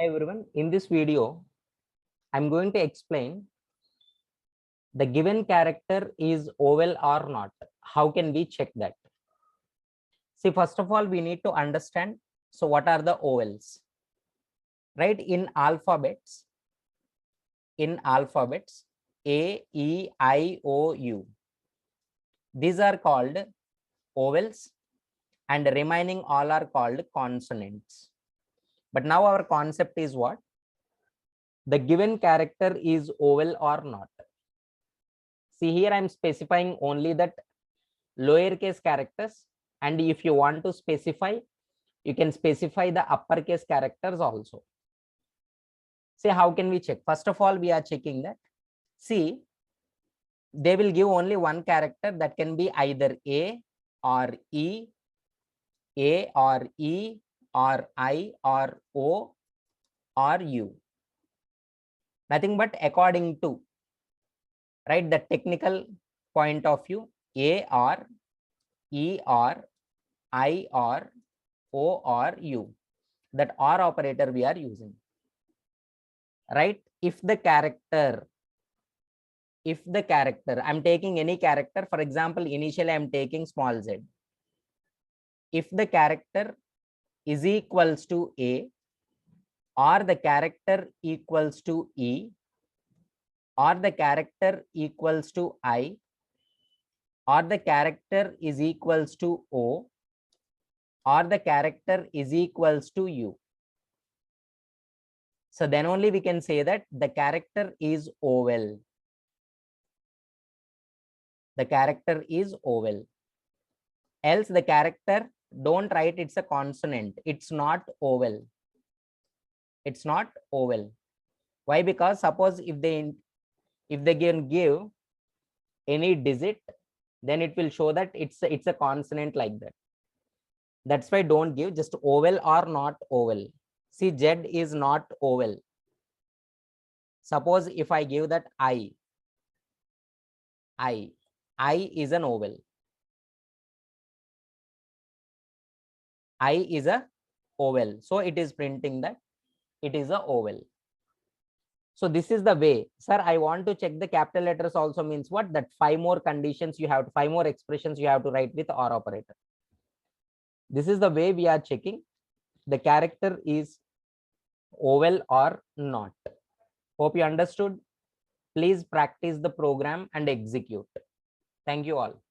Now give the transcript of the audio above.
Hi everyone, in this video, I'm going to explain the given character is vowel or not. How can we check that? See, first of all, we need to understand. So what are the vowels? Right? In alphabets, A, E, I, O, U. These are called vowels and remaining all are called consonants. But now our concept is what? The given character is vowel or not. See, here I'm specifying only that lowercase characters, and if you want to specify, you can specify the uppercase characters also. See, how can we check? First of all, we are checking that. See, they will give only one character that can be either A or E, A or E or I or O or U. Nothing but according to, right, the technical point of view, A or E or I or O or U. That OR operator we are using. Right? If the character, I'm taking any character, for example, initially I'm taking small z. If the character is equals to A, or the character equals to E, or the character equals to I, or the character is equals to O, or the character is equals to U. So then only we can say that the character is vowel. The character is vowel. Else the character, don't write it's a consonant. It's not vowel. It's not vowel. Why? Because suppose if they can give any digit, then it will show that it's a consonant like that. That's why don't give just vowel or not vowel. See, Z is not vowel. Suppose if I give that I is an vowel. I is a vowel. So it is printing that it is a vowel. So this is the way. Sir, I want to check the capital letters also means what? That 5 more conditions you have, 5 more expressions you have to write with OR operator. This is the way we are checking the character is vowel or not. Hope you understood. Please practice the program and execute. Thank you all.